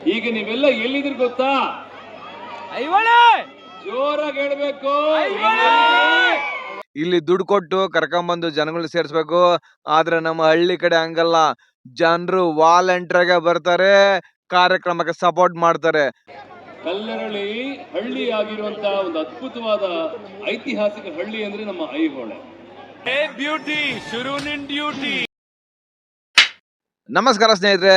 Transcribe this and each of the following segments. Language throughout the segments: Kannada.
ಈಗ ನೀವೆಲ್ಲ ಎಲ್ಲಿದ್ರಿ ಗೊತ್ತಾ? ಜೋರಾಗಿ ಹೇಳ್ಬೇಕು. ಇಲ್ಲಿ ದುಡ್ಡು ಕೊಟ್ಟು ಕರ್ಕೊಂಬಂದು ಜನಗಳು ಸೇರ್ಸ್ಬೇಕು. ಆದ್ರೆ ನಮ್ಮ ಹಳ್ಳಿ ಕಡೆ ಹಂಗಲ್ಲ, ಜನರು ವಾಲಂಟಿಯರ್ ಬರ್ತಾರೆ, ಕಾರ್ಯಕ್ರಮಕ್ಕೆ ಸಪೋರ್ಟ್ ಮಾಡ್ತಾರೆ. ಕಲ್ಲರಳಿ ಹಳ್ಳಿ ಆಗಿರುವಂತಹ ಒಂದು ಅದ್ಭುತವಾದ ಐತಿಹಾಸಿಕ ಹಳ್ಳಿ ಅಂದ್ರೆ ನಮ್ಮ ಐಹೊಳೆ. ನಮಸ್ಕಾರ ಸ್ನೇಹಿತರೆ,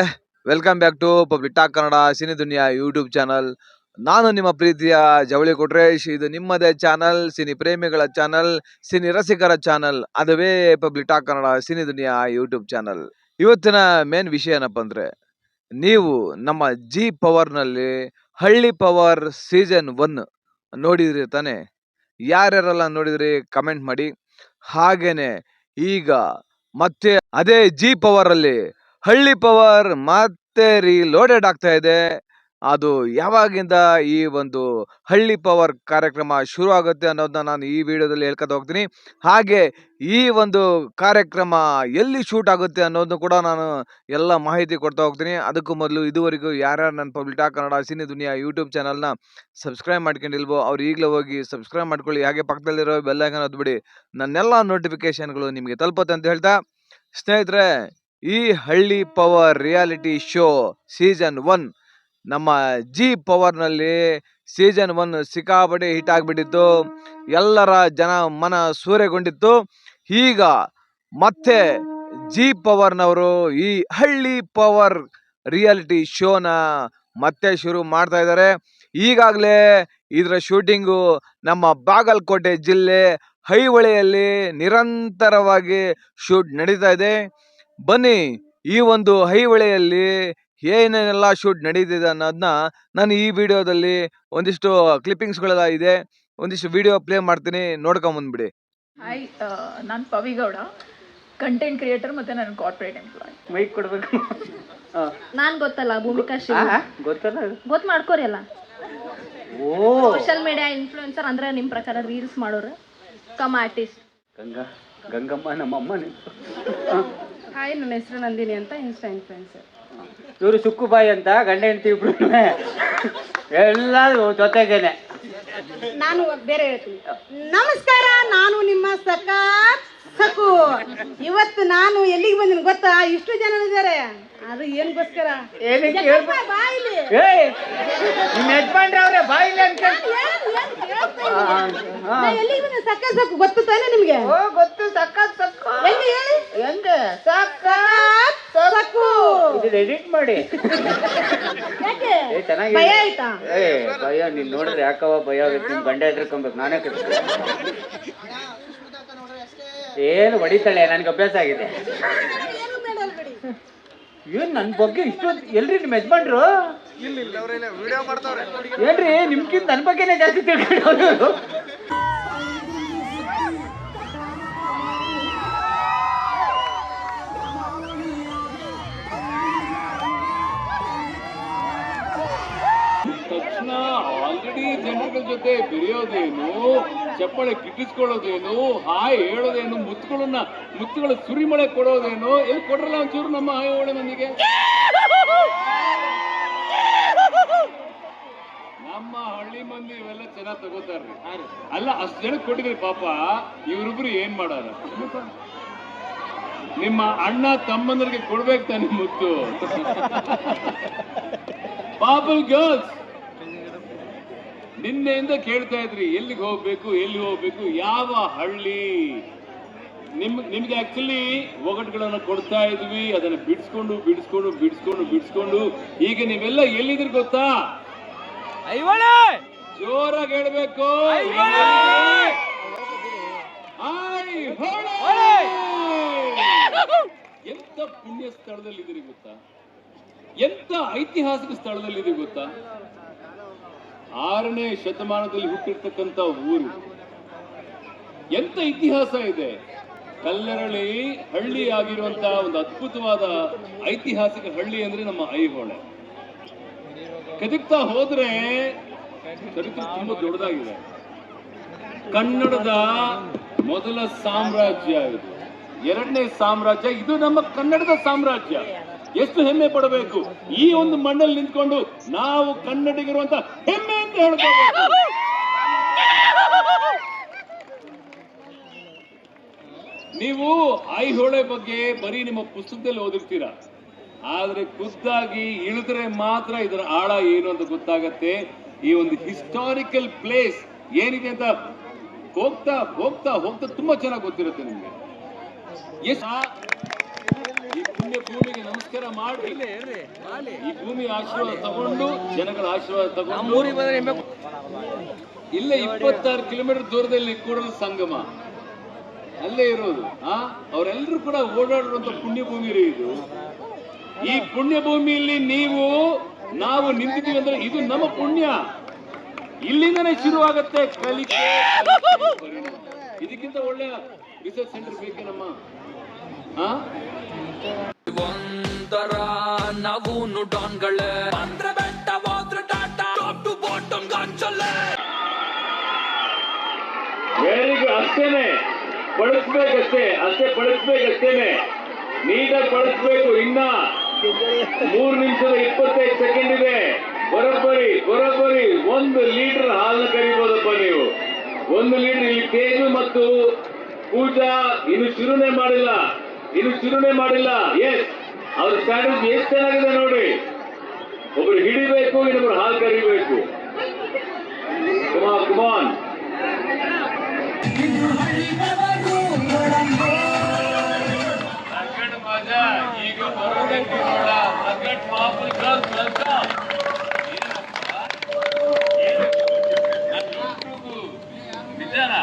welcome back to public talk Kannada cine Duniya YouTube channel. ನಾನು ನಿಮ್ಮ ಪ್ರೀತಿಯ ಜವಳಿ ಕೊಟ್ರೇಶ್. ಇದು ನಿಮ್ಮದೇ ಚಾನಲ್, ಸಿನಿ ಪ್ರೇಮಿಗಳ ಚಾನಲ್, ಸಿನಿ ರಸಿಕರ ಚಾನಲ್, ಅದುವೇ public talk Kannada cine Duniya YouTube channel. ಇವತ್ತಿನ ಮೇನ್ ವಿಷಯ ಏನಪ್ಪ ಅಂದ್ರೆ, ನೀವು ನಮ್ಮ ಜಿ ಪವರ್ನಲ್ಲಿ ಹಳ್ಳಿ ಪವರ್ ಸೀಸನ್ 1 ನೋಡಿದ್ರಿ ತಾನೆ? ಯಾರ್ಯಾರೆಲ್ಲ ನೋಡಿದ್ರಿ ಕಮೆಂಟ್ ಮಾಡಿ. ಹಾಗೇನೆ ಈಗ ಮತ್ತೆ ಅದೇ ಜಿ ಪವರ್ ಅಲ್ಲಿ ಹಳ್ಳಿ ಪವರ್ ಮತ್ತೆ ರೀಲೋಡೆಡ್ ಆಗ್ತಾ ಇದೆ. ಅದು ಯಾವಾಗಿಂದ ಈ ಒಂದು ಹಳ್ಳಿ ಪವರ್ ಕಾರ್ಯಕ್ರಮ ಶುರು ಆಗುತ್ತೆ ಅನ್ನೋದನ್ನ ನಾನು ಈ ವಿಡಿಯೋದಲ್ಲಿ ಹೇಳ್ಕೊತಾ ಹೋಗ್ತೀನಿ. ಹಾಗೆ ಈ ಒಂದು ಕಾರ್ಯಕ್ರಮ ಎಲ್ಲಿ ಶೂಟ್ ಆಗುತ್ತೆ ಅನ್ನೋದನ್ನು ಕೂಡ ನಾನು ಎಲ್ಲ ಮಾಹಿತಿ ಕೊಡ್ತಾ ಹೋಗ್ತೀನಿ. ಅದಕ್ಕೂ ಮೊದಲು ಇದುವರೆಗೂ ಯಾರ್ಯಾರು ನನ್ನ public talk Kannada cine Duniya YouTube ಚಾನಲ್ನ ಸಬ್ಸ್ಕ್ರೈಬ್ ಮಾಡ್ಕೊಂಡಿಲ್ವೋ ಅವ್ರು ಈಗಲೇ ಹೋಗಿ ಸಬ್ಸ್ಕ್ರೈಬ್ ಮಾಡ್ಕೊಳ್ಳಿ. ಹಾಗೆ ಪಕ್ಕದಲ್ಲಿರೋ ಬೆಲ್ ಐಕಾನ್ ಒತ್ತಿಬಿಡಿ, ನನ್ನೆಲ್ಲ ನೋಟಿಫಿಕೇಶನ್ಗಳು ನಿಮಗೆ ತಲುಪುತ್ತೆ ಅಂತ ಹೇಳ್ತಾ, ಸ್ನೇಹಿತರೆ, ಈ ಹಳ್ಳಿ ಪವರ್ ರಿಯಾಲಿಟಿ ಶೋ ಸೀಸನ್ 1 ನಮ್ಮ ಜಿ ಪವರ್ನಲ್ಲಿ ಸೀಸನ್ 1 ಸಿಕ್ಕಾಪಟ್ಟೆ ಹಿಟ್ ಆಗಿಬಿಟ್ಟಿತ್ತು. ಎಲ್ಲರ ಜನ ಮನ ಸೂರೆಗೊಂಡಿತ್ತು. ಈಗ ಮತ್ತೆ ಜಿ ಪವರ್ನವರು ಈ ಹಳ್ಳಿ ಪವರ್ ರಿಯಾಲಿಟಿ ಶೋನ ಮತ್ತೆ ಶುರು ಮಾಡ್ತಾ ಇದ್ದಾರೆ. ಈಗಾಗಲೇ ಇದರ ಶೂಟಿಂಗು ನಮ್ಮ ಬಾಗಲಕೋಟೆ ಜಿಲ್ಲೆ ಐಹೊಳೆಯಲ್ಲಿ ನಿರಂತರವಾಗಿ ಶೂಟ್ ನಡೀತಾ ಇದೆ. ಬನ್ನಿ, ಈ ಒಂದು ಐಹೊಳೆಯಲ್ಲಿ ಏನೇನೆಲ್ಲ ಶೂಟ್ ನಡೀತಿದೆ ಅನ್ನೋದನ್ನ ನಾನು ಈ ವಿಡಿಯೋದಲ್ಲಿ ಒಂದಿಷ್ಟು ಕ್ಲಿಪ್ಪಿಂಗ್ಸ್ಗಳೆಲ್ಲ ಇದೆ, ಒಂದಿಷ್ಟು ವಿಡಿಯೋ ಪ್ಲೇ ಮಾಡ್ತೀನಿ, ನೋಡ್ಕೊಂಬಂದ್ಬಿಡಿ. ಹಾಯ್, ನಾನು ಪವಿಗೌಡ, ಕಂಟೆಂಟ್ ಕ್ರಿಯೇಟರ್ ಮತ್ತೆ ನಾನು ಕಾರ್ಪೊರೇಟ್ ಎಂಪ್ಲಾಯ್. ಮೈಕ್ ಕೊಡ್ಬೇಕು. ನಾನು ಗೊತ್ತಲ್ಲ, ಭೂಮಿಕಾ ಶಿವ ಗೊತ್ತಲ್ಲ, ಗೊತ್ತು ಮಾಡ್ಕೋರಿ ಅಲ್ಲ. ಓ, ಸೋಷಿಯಲ್ ಮೀಡಿಯಾ ಇನ್ಫ್ಲೂಯೆನ್ಸರ್ ಅಂದ್ರೆ ನಿಮ್ಮ ಪ್ರಕಾರ ರೀಲ್ಸ್ ಮಾಡೋರು, ಕಮ್ ಆರ್ಟಿಸ್ಟ್. ಗಂಗಮ್ಮ ನಮ್ಮಮ್ಮ. ಹಾಯ್, ನನ್ನ ಹೆಸರು ನಂದಿನಿ ಅಂತ, ಇನ್ಸ್ಟಾ ಇನ್ಫ್ಲುಯೆನ್ಸರ್. ಇವರು ಸುಕ್ಕುಬಾಯಿ ಅಂತ, ಗಂಡ ಹೆಂಡತಿ ಇಬ್ರು ಎಲ್ಲ ಜೊತೆಗೇನೆ. ನಾನು ಬೇರೆ ಹೇಳ್ತೀನಿ. ನಮಸ್ಕಾರ, ನಾನು ನಿಮ್ಮ ಸಕು. ಇವತ್ತು ನಾನು ಎಲ್ಲಿಗೆ ಬಂದಿನಿ ಗೊತ್ತಾ? ಇಷ್ಟು ಜನ ಇದ್ದಾರೆ. ಅದು ಏನಕ್ಕೋಸ್ಕರ? ನಿಮ್ಮ ಯಜಮಾನ್ರೆ ಅವ್ರೆ ಬಾಯಿಲಿ ಅಂತ ಎಲ್ಲಿಗೆ ಬಂದ? ಸಕು ಗೊತ್ತು ತಾನೆ ನಿಮ್ಗೆ? ಗೊತ್ತು. ಸಕ್ಕು ಹೆಂಗೆ ಹೇಳಿ? ಹೆಂಗೆ? ಸಕು ಇದು ಎಡಿಟ್ ಮಾಡಿ. ಯಾಕೆ ಚೆನ್ನಾಗಿ ಭಯ ಆಯ್ತಾ? ಭಯ ನೀನ್ ನೋಡಿದ್ರೆ ಯಾಕವ ಭಯ ಆಗುತ್ತೆ? ನಿಮ್ ಗಂಡ ಇಟ್ಕೊಂಬೇಕು, ನಾನೇ ಕಟ್ತೀನಿ. ಏನು ಹೊಡಿತಾಳೆ, ನನ್ಗೆ ಅಭ್ಯಾಸ ಆಗಿದೆ. ಏನ್ ನನ್ ಬಗ್ಗೆ ಇಷ್ಟು? ಎಲ್ರಿ ನಿಮ್ ಯಜಮಾನ್ರು? ಏನ್ರಿ ನಿಮ್ಗಿಂತ ನನ್ ಬಗ್ಗೆನೇ ಜಾಸ್ತಿ ತಿಳ್ಕೊಂಡು. ತಕ್ಷಣ ಆಲ್ರೆಡಿ ಜನಗಳ ಜೊತೆ ಬೆರೆಯೋದೇನು, ಚಪ್ಪಳೆ ಕಿಟ್ಟಿಸ್ಕೊಳ್ಳೋದೇನು, ಹಾಯ್ ಹೇಳೋದೇನು, ಮುತ್ತುಗಳ ಸುರಿಮಳೆ ಕೊಡೋದೇನು, ಎಲ್ಲಿ ಕೊಡ್ರಲ್ಲ ಒಂಚೂರು ನಮ್ಮ ಐಹೊಳೆ ಮಂದಿಗೆ. ನಮ್ಮ ಹಳ್ಳಿ ಮಂದಿ ಇವೆಲ್ಲ ಚೆನ್ನಾಗಿ ತಗೋತಾರ್ರಿ. ಅಲ್ಲ, ಅಷ್ಟು ಜನಕ್ಕೆ ಕೊಟ್ಟಿದ್ರಿ ಪಾಪ. ಇವರಿಬ್ರು ಏನ್ ಮಾಡಾರ? ನಿಮ್ಮ ಅಣ್ಣ ತಮ್ಮಂದರಿಗೆ ಕೊಡ್ಬೇಕು ತಾನೆ ಮುತ್ತು. ಪಾಪ ಗರ್ಲ್ಸ್ ನಿನ್ನೆಯಿಂದ ಕೇಳ್ತಾ ಇದ್ರಿ ಎಲ್ಲಿಗೆ ಹೋಗ್ಬೇಕು, ಯಾವ ಹಳ್ಳಿ. ನಿಮ್ಗೆ ಆಕ್ಚುಲಿ ಒಗಟುಗಳನ್ನ ಕೊಡ್ತಾ ಇದ್ವಿ, ಅದನ್ನ ಬಿಡಿಸ್ಕೊಂಡು ಈಗ ನೀವೆಲ್ಲ ಎಲ್ಲಿದ್ರಿ ಗೊತ್ತಾ? ಜೋರಾಗಿ ಹೇಳ್ಬೇಕು. ಎಂತ ಪುಣ್ಯ ಸ್ಥಳದಲ್ಲಿದ್ದೀರಿ ಗೊತ್ತಾ? ಎಂತ ಐತಿಹಾಸಿಕ ಸ್ಥಳದಲ್ಲಿದೆ ಗೊತ್ತಾ? 6ನೇ ಶತಮಾನದಲ್ಲಿ ಹುಟ್ಟಿರ್ತಕ್ಕಂಥ ಊರು. ಎಂತ ಇತಿಹಾಸ ಇದೆ. ಕಲ್ಲರಳಿ ಹಳ್ಳಿ ಆಗಿರುವಂತಹ ಒಂದು ಅದ್ಭುತವಾದ ಐತಿಹಾಸಿಕ ಹಳ್ಳಿ ಅಂದ್ರೆ ನಮ್ಮ ಐಹೊಳೆ. ಕದಕ್ತಾ ಹೋದ್ರೆ ಚರಿತ್ರೆ ತುಂಬಾ ದೊಡ್ಡದಾಗಿದೆ. ಕನ್ನಡದ ಮೊದಲ ಸಾಮ್ರಾಜ್ಯ ಇದು, 2ನೇ ಸಾಮ್ರಾಜ್ಯ ಇದು ನಮ್ಮ ಕನ್ನಡದ ಸಾಮ್ರಾಜ್ಯ. ಎಷ್ಟು ಹೆಮ್ಮೆ ಪಡಬೇಕು. ಈ ಒಂದು ಮಣ್ಣಲ್ಲಿ ನಿಂತ್ಕೊಂಡು ನಾವು ಕನ್ನಡಿಗರು ಅಂತ ಹೆಮ್ಮೆ ಅಂತ ಹೇಳ್ಕೋಬೇಕು. ನೀವು ಐಹೊಳೆ ಬಗ್ಗೆ ಬರೀ ನಿಮ್ಮ ಪುಸ್ತಕದಲ್ಲಿ ಓದಿರ್ತೀರಾ, ಆದ್ರೆ ಖುದ್ದಾಗಿ ಇಳಿದ್ರೆ ಮಾತ್ರ ಇದರ ಆಳ ಏನು ಅಂತ ಗೊತ್ತಾಗತ್ತೆ. ಈ ಒಂದು ಹಿಸ್ಟಾರಿಕಲ್ ಪ್ಲೇಸ್ ಏನಿದೆ ಅಂತ ಹೋಗ್ತಾ ಹೋಗ್ತಾ ಹೋಗ್ತಾ ತುಂಬಾ ಚೆನ್ನಾಗಿ ಗೊತ್ತಿರುತ್ತೆ ನಿಮ್ಗೆ. ಈ ಪುಣ್ಯ ಭೂಮಿಗೆ ನಮಸ್ಕಾರ ಮಾಡಿ, ಈ ಭೂಮಿ ಆಶೀರ್ವಾದ ತಗೊಂಡು, ಜನಗಳ ಆಶೀರ್ವಾದ ತಗೊಂಡು, ಇಲ್ಲೇ 26 ಕಿಲೋಮೀಟರ್ ದೂರದಲ್ಲಿ ಕೂಡಲ ಸಂಗಮ ಅಲ್ಲೇ ಇರೋದು. ಅವರೆಲ್ಲರೂ ಕೂಡ ಓಡಾಡುವಂತ ಪುಣ್ಯ ಭೂಮಿ ರೀ ಇದು. ಈ ಪುಣ್ಯ ಭೂಮಿಯಲ್ಲಿ ನಾವು ನಿಂತಿದ್ದೀವಿ ಅಂದ್ರೆ ಇದು ನಮ್ಮ ಪುಣ್ಯ. ಇಲ್ಲಿಂದನೇ ಶುರುವಾಗತ್ತೆ ಕಲಿಕೆ. ಇದಕ್ಕಿಂತ ಒಳ್ಳೆ ರಿಸರ್ಚ್ ಸೆಂಟರ್ ಬೇಕೇನಮ್ಮ? ಒಂದರ ನಾವು ಡಾನ್ಗಳೇ ಅಂದ್ರೆ ಬೆಟ್ಟ ಹೋದ್ರೆ ಟಾಟಾ ಟಾಪ್ ಟು ಬಾಟಮ್ ಗಾಂಚಲ್ಲೇ. Very good. ಅಷ್ಟೇನೆ ಬಳಸ್ಬೇಕಷ್ಟೇನೆ, ನೀಟಾಗಿ ಬಳಸ್ಬೇಕು. ಇನ್ನ 3 ನಿಮಿಷದ 25 ಸೆಕೆಂಡ್ ಇದೆ. ಬರೋಬ್ಬರಿ 1 ಲೀಟರ್ ಹಾಲನ್ನ ಕರಿಬೋದಪ್ಪ ನೀವು. 1 ಲೀಟರ್. ಇಲ್ಲಿ ತೇಜು ಮತ್ತು ಪೂಜಾ ಇನ್ನು ಶುರುನೇ ಮಾಡಿಲ್ಲ. ಎಸ್, ಅವ್ರ ಸ್ಟ್ರಾಟಜಿ ಎಷ್ಟು ಚೆನ್ನಾಗಿದೆ ನೋಡಿ. ಒಬ್ರು ಹಿಡಿಬೇಕು, ಇನ್ನೊಬ್ರು ಹಾಲು ಕರಿಬೇಕು. ಕುಮಾರ್ ಈಗ ಬರೋದಕ್ಕೆ ನೋಡ ಪ್ರಕಟ್ ನಿಜಾನ.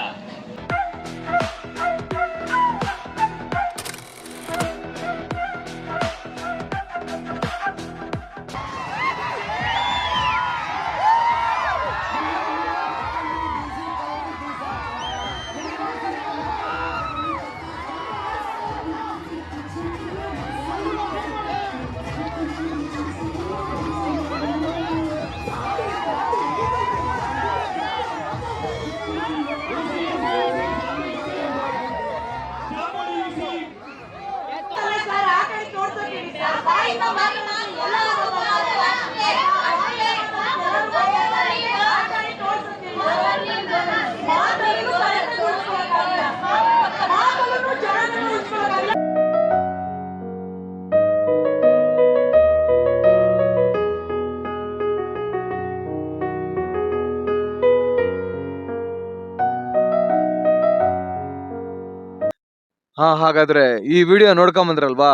ಹಾಗಾದ್ರೆ ಈ ವಿಡಿಯೋ ನೋಡ್ಕೊಂಬಂದ್ರಲ್ವಾ,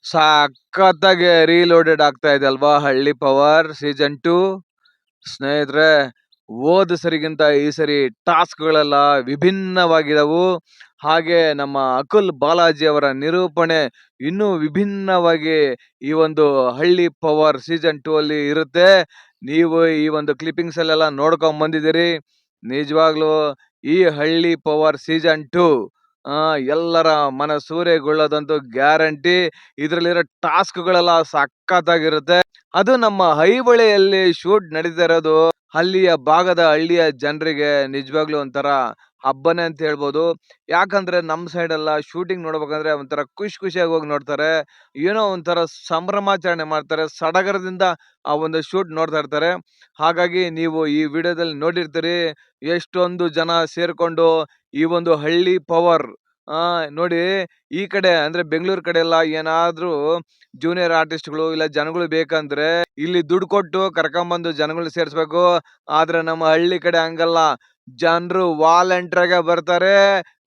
ಸಖತ್ತಾಗಿ ರೀಲೋಡೆಡ್ ಆಗ್ತಾ ಇದೆ ಅಲ್ವಾ ಹಳ್ಳಿ ಪವರ್ ಸೀಸನ್ 2. ಸ್ನೇಹಿತರೆ, ಹೋದ ಸರಿಗಿಂತ ಈ ಸರಿ ಟಾಸ್ಕ್ಗಳೆಲ್ಲ ವಿಭಿನ್ನವಾಗಿದವು. ಹಾಗೆ ನಮ್ಮ ಅಕುಲ್ ಬಾಲಾಜಿ ಅವರ ನಿರೂಪಣೆ ಇನ್ನೂ ವಿಭಿನ್ನವಾಗಿ ಈ ಒಂದು ಹಳ್ಳಿ ಪವರ್ ಸೀಸನ್ 2 ಅಲ್ಲಿ ಇರುತ್ತೆ. ನೀವು ಈ ಒಂದು ಕ್ಲಿಪ್ಪಿಂಗ್ಸ್ ಅಲ್ಲೆಲ್ಲ ನೋಡ್ಕೊಂಡ್ ಬಂದಿದ್ದೀರಿ. ನಿಜವಾಗ್ಲೂ ಈ ಹಳ್ಳಿ ಪವರ್ ಸೀಸನ್ 2 ಎಲ್ಲರ ಮನ ಸೂರೆಗೊಳ್ಳೋದಂತೂ ಗ್ಯಾರಂಟಿ. ಇದ್ರಲ್ಲಿರೋ ಟಾಸ್ಕ್ಗಳೆಲ್ಲ ಸಖತ್ತಾಗಿರುತ್ತೆ. ಅದು ನಮ್ಮ ಐಹೊಳೆಯಲ್ಲಿ ಶೂಟ್ ನಡೀತಾ ಇರೋದು. ಅಲ್ಲಿಯ ಭಾಗದ ಹಳ್ಳಿಯ ಜನರಿಗೆ ನಿಜವಾಗ್ಲೂ ಒಂಥರ ಹಬ್ಬನೇ ಅಂತ ಹೇಳ್ಬೋದು. ಯಾಕಂದ್ರೆ ನಮ್ಮ ಸೈಡ್ ಎಲ್ಲ ಶೂಟಿಂಗ್ ನೋಡ್ಬೇಕಂದ್ರೆ ಒಂಥರ ಖುಷಿಯಾಗಿ ಹೋಗಿ ನೋಡ್ತಾರೆ. ಏನೋ ಒಂಥರ ಸಂಭ್ರಮಾಚರಣೆ ಮಾಡ್ತಾರೆ, ಸಡಗರದಿಂದ ಆ ಒಂದು ಶೂಟ್ ನೋಡ್ತಾ ಇರ್ತಾರೆ. ಹಾಗಾಗಿ ನೀವು ಈ ವಿಡಿಯೋದಲ್ಲಿ ನೋಡಿರ್ತೀರಿ ಎಷ್ಟೊಂದು ಜನ ಸೇರ್ಕೊಂಡು ಈ ಒಂದು ಹಳ್ಳಿ ಪವರ್ ನೋಡಿ. ಈ ಕಡೆ ಅಂದ್ರೆ ಬೆಂಗಳೂರು ಕಡೆ ಎಲ್ಲ ಏನಾದ್ರೂ ಜೂನಿಯರ್ ಆರ್ಟಿಸ್ಟ್ಗಳು ಇಲ್ಲ ಜನಗಳು ಬೇಕಂದ್ರೆ ಇಲ್ಲಿ ದುಡ್ಡು ಕೊಟ್ಟು ಕರ್ಕೊಂಬಂದು ಜನಗಳು ಸೇರ್ಸ್ಬೇಕು. ಆದ್ರೆ ನಮ್ಮ ಹಳ್ಳಿ ಕಡೆ ಹಂಗಲ್ಲ, ಜನರು ವಾಲಂಟಿಯರ್ ಆಗಿ ಬರ್ತಾರೆ,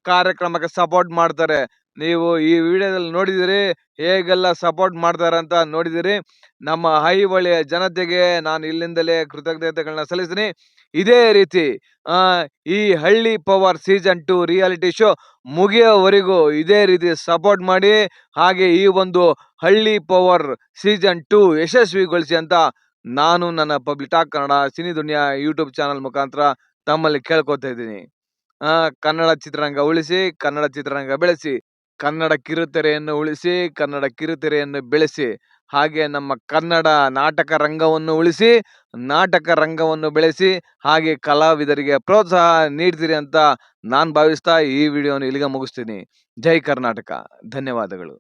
ಕಾರ್ಯಕ್ರಮಕ್ಕೆ ಸಪೋರ್ಟ್ ಮಾಡ್ತಾರೆ. ನೀವು ಈ ವಿಡಿಯೋದಲ್ಲಿ ನೋಡಿದಿರಿ ಹೇಗೆಲ್ಲ ಸಪೋರ್ಟ್ ಮಾಡ್ತಾರೆ ಅಂತ ನೋಡಿದಿರಿ. ನಮ್ಮ ಐಹೊಳೆಯ ಜನತೆಗೆ ನಾನು ಇಲ್ಲಿಂದಲೇ ಕೃತಜ್ಞತೆಗಳನ್ನ ಸಲ್ಲಿಸ್ತೀನಿ. ಇದೇ ರೀತಿ ಈ ಹಳ್ಳಿ ಪವರ್ ಸೀಸನ್ 2 ರಿಯಾಲಿಟಿ ಶೋ ಮುಗಿಯೋವರೆಗೂ ಇದೇ ರೀತಿ ಸಪೋರ್ಟ್ ಮಾಡಿ. ಹಾಗೆ ಈ ಒಂದು ಹಳ್ಳಿ ಪವರ್ ಸೀಸನ್ 2 ಯಶಸ್ವಿಗೊಳಿಸಿ ಅಂತ ನಾನು ನನ್ನ public talk Kannada cine Duniya YouTube channel ಮುಖಾಂತರ ತಮ್ಮಲ್ಲಿ ಕೇಳ್ಕೊತಾ ಇದ್ದೀನಿ. ಕನ್ನಡ ಚಿತ್ರರಂಗ ಉಳಿಸಿ, ಕನ್ನಡ ಚಿತ್ರರಂಗ ಬೆಳೆಸಿ, ಕನ್ನಡ ಕಿರುತೆರೆಯನ್ನು ಉಳಿಸಿ, ಕನ್ನಡ ಕಿರುತೆರೆಯನ್ನು ಬೆಳೆಸಿ. ಹಾಗೆ ನಮ್ಮ ಕನ್ನಡ ನಾಟಕ ರಂಗವನ್ನು ಉಳಿಸಿ, ನಾಟಕ ರಂಗವನ್ನು ಬೆಳೆಸಿ, ಹಾಗೆ ಕಲಾವಿದರಿಗೆ ಪ್ರೋತ್ಸಾಹ ನೀಡ್ತೀರಿ ಅಂತ ನಾನು ಭಾವಿಸ್ತಾ ಈ ವಿಡಿಯೋನ ಇಲ್ಲಿಗೆ ಮುಗಿಸ್ತೀನಿ. ಜೈ ಕರ್ನಾಟಕ. ಧನ್ಯವಾದಗಳು.